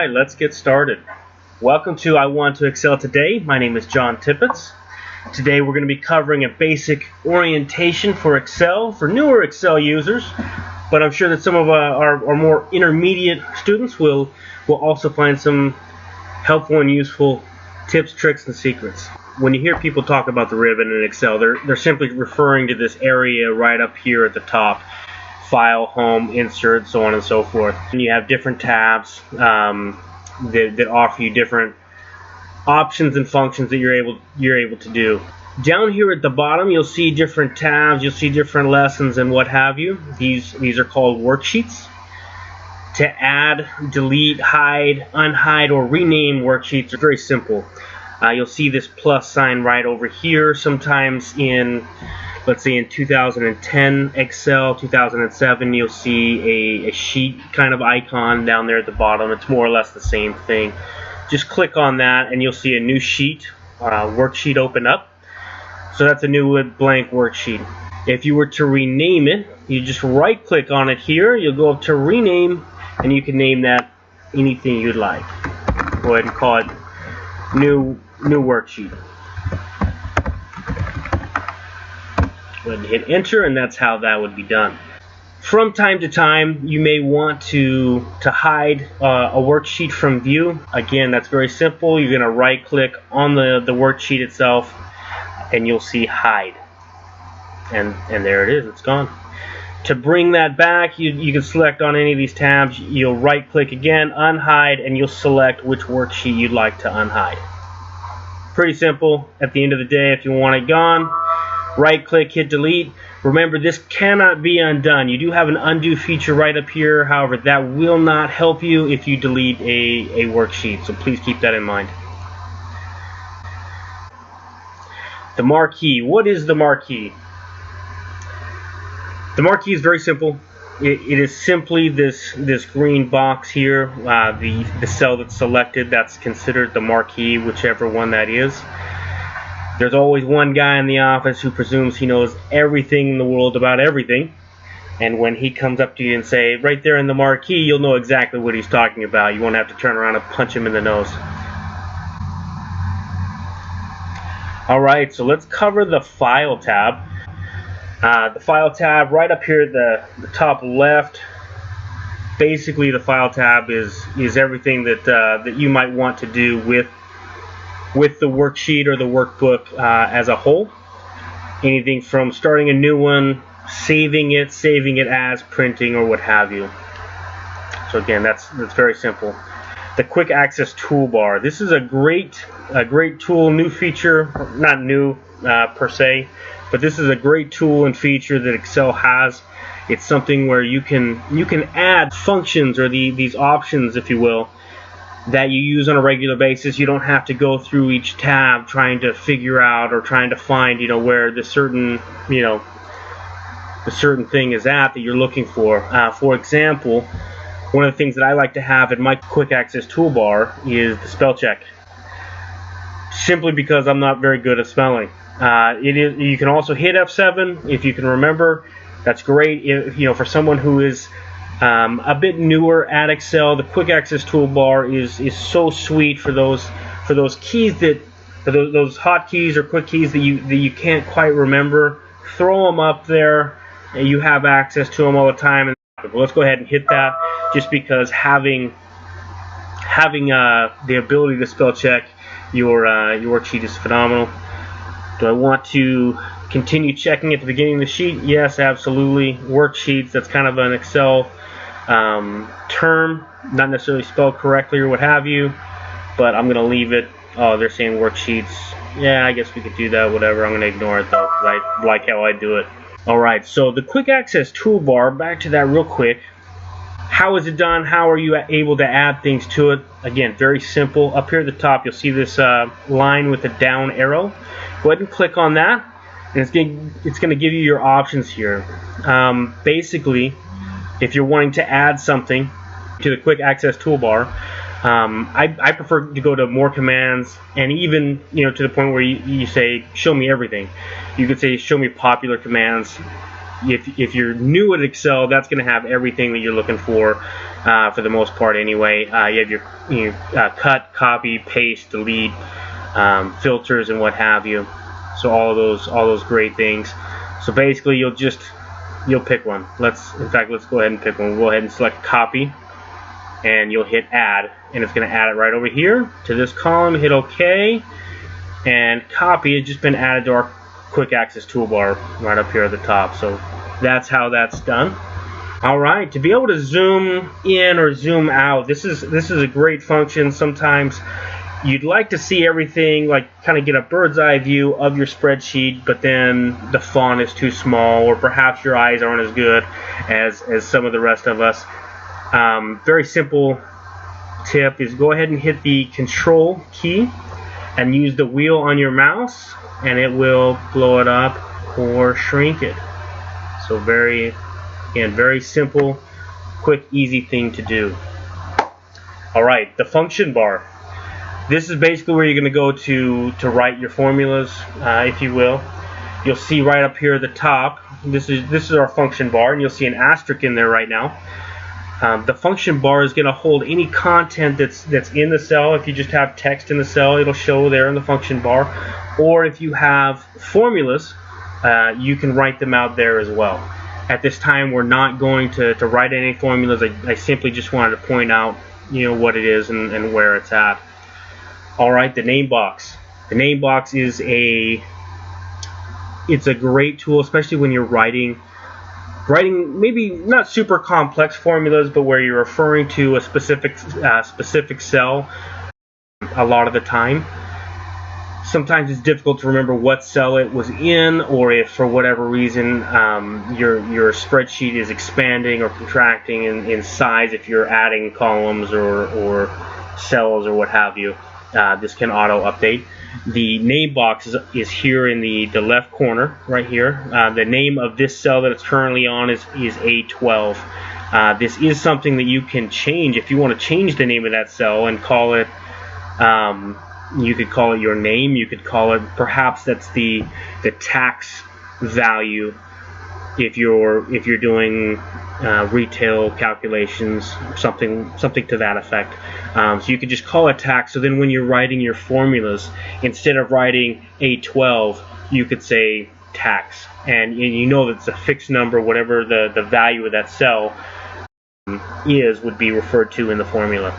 Alright, let's get started. Welcome to I Want to Excel Today. My name is John Tippett. Today we're going to be covering a basic orientation for Excel for newer Excel users, but I'm sure that some of our more intermediate students will also find some helpful and useful tips, tricks, and secrets. When you hear people talk about the ribbon in Excel, they're simply referring to this area right up here at the top. File, Home, Insert, so on and so forth. And you have different tabs that offer you different options and functions that you're able to do. Down here at the bottom, you'll see different tabs, you'll see different lessons and what have you. These are called worksheets. To add, delete, hide, unhide, or rename worksheets are very simple. You'll see this plus sign right over here. Sometimes in, let's say in 2010 Excel, 2007, you'll see a sheet kind of icon down there at the bottom. It's more or less the same thing. Just click on that and you'll see a new sheet, worksheet open up. So that's a new blank worksheet. If you were to rename it, you just right click on it here, you'll go up to rename, and you can name that anything you'd like. Go ahead and call it new worksheet. Go ahead and hit enter, and that's how that would be done. From time to time, you may want to hide a worksheet from view. Again, that's very simple. You're going to right click on the worksheet itself and you'll see hide, and there it is, it's gone. To bring that back, you can select on any of these tabs. You'll right click again, unhide, and you'll select which worksheet you'd like to unhide. Pretty simple. At the end of the day, if you want it gone, right click, hit delete. Remember, this cannot be undone. You do have an undo feature right up here. However, that will not help you if you delete a worksheet, so please keep that in mind. The marquee. What is the marquee? The marquee is very simple. It is simply this green box here, the cell that's selected, that's considered the marquee, whichever one that is. There's always one guy in the office who presumes he knows everything in the world about everything, and when he comes up to you and say, right there in the marquee, you'll know exactly what he's talking about. You won't have to turn around and punch him in the nose. Alright, so let's cover the File tab. The File tab right up here at the top left. Basically, the File tab is everything that you might want to do with the worksheet or the workbook as a whole. Anything from starting a new one, saving it as, printing, or what have you. So again, that's very simple. The Quick Access Toolbar. This is a great tool, new feature, not new per se, but this is a great tool and feature that Excel has. It's something where you can add functions or these options, if you will, that you use on a regular basis. You don't have to go through each tab trying to figure out or trying to find, where the certain thing is at that you're looking for. For example, one of the things that I like to have in my Quick Access Toolbar is the spell check, simply because I'm not very good at spelling. You can also hit F7 if you can remember. That's great. For someone who is a bit newer at Excel, the Quick Access Toolbar is so sweet for those keys those hotkeys or quick keys that you can't quite remember. Throw them up there, and you have access to them all the time. Well, let's go ahead and hit that, just because having the ability to spell check your worksheet is phenomenal. Do I want to continue checking at the beginning of the sheet? Yes, absolutely. Worksheets, that's kind of an Excel term, not necessarily spelled correctly or what have you, but I'm going to leave it. Oh, they're saying worksheets. Yeah, I guess we could do that, whatever. I'm going to ignore it though, because I like how I do it. Alright, so the Quick Access Toolbar, back to that real quick. How is it done? How are you able to add things to it? Again, very simple. Up here at the top, you'll see this line with a down arrow. Go ahead and click on that, and it's going to give you your options here. Basically, if you're wanting to add something to the Quick Access Toolbar, I prefer to go to more commands, and even to the point where you say show me everything. You could say show me popular commands, if you're new at Excel, that's going to have everything that you're looking for the most part anyway. You have your cut, copy, paste, delete, filters, and what have you. So all those great things. So basically, you'll pick one. Let's go ahead and pick one. We'll go ahead and select copy, and you'll hit add, and it's going to add it right over here to this column. Hit OK, and copy has just been added to our quick access toolbar right up here at the top. So that's how that's done. All right, to be able to zoom in or zoom out, this is a great function. Sometimes you'd like to see everything, like kind of get a bird's eye view of your spreadsheet, but then the font is too small, or perhaps your eyes aren't as good as some of the rest of us. Very simple tip is go ahead and hit the Control key and use the wheel on your mouse, and it will blow it up or shrink it. So very simple, quick, easy thing to do. All right, the function bar. This is basically where you're going to go to write your formulas, if you will. You'll see right up here at the top, this is our function bar, and you'll see an asterisk in there right now. The function bar is going to hold any content that's in the cell. If you just have text in the cell, it'll show there in the function bar. Or if you have formulas, you can write them out there as well. At this time, we're not going to write any formulas. I simply just wanted to point out, what it is and where it's at. All right, the name box. The name box is it's a great tool, especially when you're writing maybe not super complex formulas, but where you're referring to a specific cell a lot of the time. Sometimes it's difficult to remember what cell it was in, or if for whatever reason your spreadsheet is expanding or contracting in size, if you're adding columns or cells or what have you. This can auto update. The name box is here in the left corner right here. The name of this cell that it's currently on is A12. This is something that you can change. If you want to change the name of that cell and call it, you could call it your name. You could call it, perhaps that's the tax value if you're doing retail calculations, something to that effect. So you could just call it tax. So then when you're writing your formulas, instead of writing A12, you could say tax, and you know that it's a fixed number. Whatever the value of that cell would be referred to in the formula.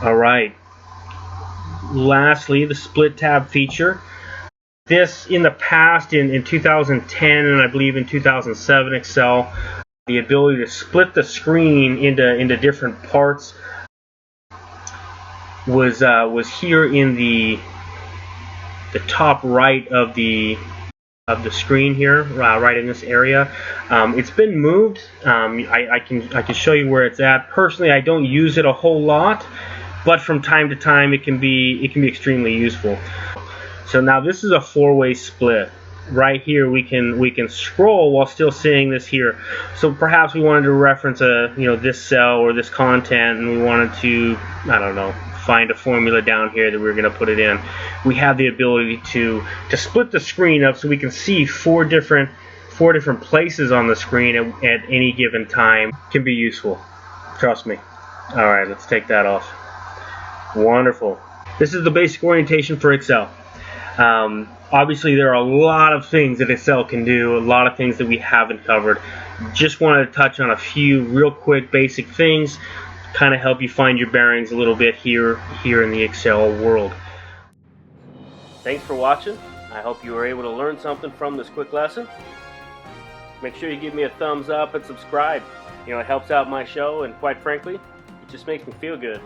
All right. Lastly, the split tab feature. This, in the past, in 2010 and I believe in 2007 Excel, the ability to split the screen into different parts was here in the top right of the screen here, right in this area. It's been moved. I can show you where it's at. Personally, I don't use it a whole lot, but from time to time it can be extremely useful. So now this is a four-way split. Right here we can scroll while still seeing this here. So perhaps we wanted to reference this cell or this content, and we wanted to, I don't know, find a formula down here that we're going to put it in. We have the ability to split the screen up so we can see four different places on the screen at any given time. Can be useful. Trust me. All right, let's take that off. Wonderful. This is the basic orientation for Excel. Obviously, there are a lot of things that Excel can do, a lot of things that we haven't covered. Just wanted to touch on a few real quick basic things, kind of help you find your bearings a little bit here in the Excel world. Thanks for watching. I hope you were able to learn something from this quick lesson. Make sure you give me a thumbs up and subscribe. It helps out my show, and quite frankly, it just makes me feel good.